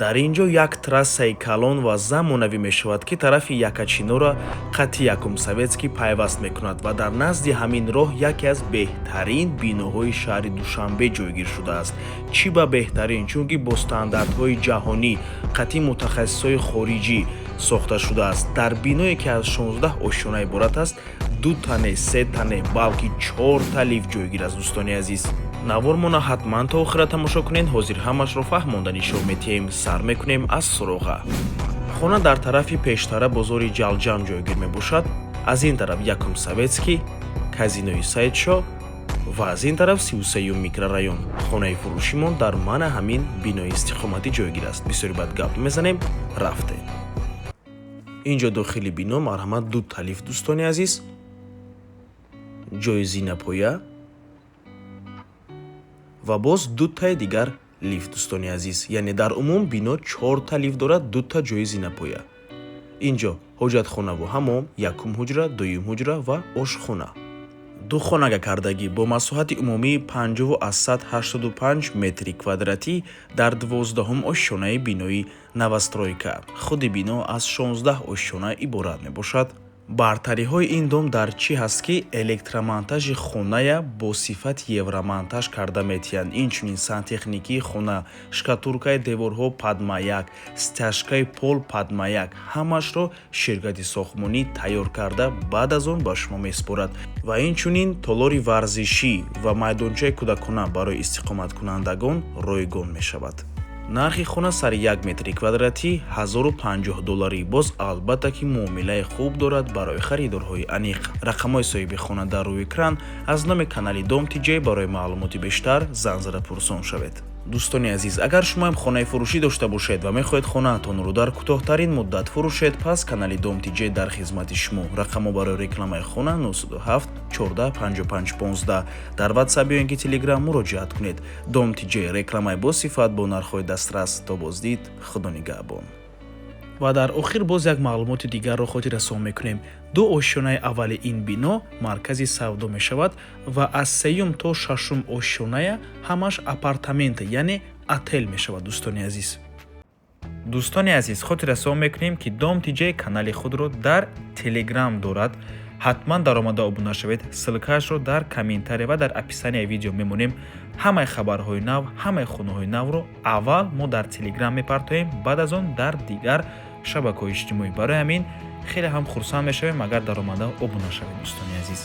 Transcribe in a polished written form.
дар ин ҷо як трассаи калон ва замонавӣ мешавад, ки тарафи Якачинора қатъи Якум Советский пайваст мекунад ва дар назди ҳамин роҳ яке аз беҳтарин биноҳои шаҳри Душанбе ҷойгир шудааст. Чӣ ба беҳтарин, чунки бо стандартҳои ҷаҳонӣ, қатъи мутахассисои хориҷӣ сохта шудааст. Дар биное, ки аз 16 ошшона иборат аст, 2 тане, 3 тане, балки 4 та лифт ҷойгир аст. Дӯстони азиз, навормона ҳатман то охира тамошо кунед. ҳозир ҳамашро фаҳмондани шумо метиҳем. Сар мекунем аз суроға. хона дар тарафи пештара бозори Ҷалҷан ҷойгир мебошад. аз ин тараф Якум Советский, казинои Саидшоҳ ва аз ин тараф 33-ум микрорайон. хонаи фурӯшимон дар мана ҳамин бинои истиқоматӣ ҷойгир аст. бисёри бад гап мезанем, рафтем. инҷо дохили бино марҳамат 2 та лифт. дӯстони азиз, ҷои зинапоя ва боз 2 таи дигар лифт. дӯстони азиз, яъне дар умум бино 4 та лифт дорад, 2 та ҷои зинапоя. инҷо ҳоҷатхонаву ҳамом, якум ҳуҷра, дуюм ҳуҷра ва ошхона. ду хонага кардагӣ бо масоҳати умумии 50 аз 185 метри квадратӣ дар 12-ум ошшонаи бинои новостройка. худи бино аз 16 ошшона иборат мебошад. бартариҳои ин дом дар чӣ ҳаст, ки электромонтажи хоная бо сифати евромонтаж карда метиҳанд. инчунин сантехникии хона, шкатуркаи деворҳо падмаяк, стяжкаи пол падмаяк, ҳамашро ширкати сохтмонӣ тайёр карда баъд аз он ба шумо месупорад. ва инчунин толори варзишӣ ва майдончаи кӯдакона барои истиқоматкунандагон ройгон мешавад. нархи хона сари 1 метри квадратӣ $1050. боз албатта ки муомилаи хуб дорад барои харидорҳои аниқ. рақамҳои соҳиби хона дар рӯи экран. аз номи канали Дом TJ барои маълумоти бештар зан зада пурсон шавед. дӯстони азиз, агар шумоам хонаи фурӯшӣ дошта бошед ва мехоҳед хонаатонро дар кӯтоҳтарин муддат фурӯшед, пас канали Дом TJ дар хизмати шумо. рақамҳо барои рекламаи хона 97 14 55 15. дар WhatsApp ё ин ки Telegram муроҷиат кунед. Дом TJ, рекламаи босифат бо нархҳои дастрас. то боздид, худо нигаҳбон. ва дар охир боз як маълумоти дигарро хотиррасон мекунем. 2 ошшонаи аввали ин бино маркази савдо мешавад ва аз 3-ум то 6-ум ошшоная ҳамаш апартаменте, яъне отел мешавад. дӯстони азиз, хотиррасон мекунем ки Дом TJ канали худро дар Telegram дорад. ҳатман даромада обуна шавед. ссилкаашро дар комментария ва дар описанияи видео мемонем. ҳамаи хабарҳои нав, ҳамаи хонаҳои навро аввал мо дар Telegram мепартоем, баъд аз он дар дигар шабакаҳои иҷтимоӣ. барои ҳамин хеле ҳам хурсанд мешавем агар даромада обуна шавед. дӯстони азиз.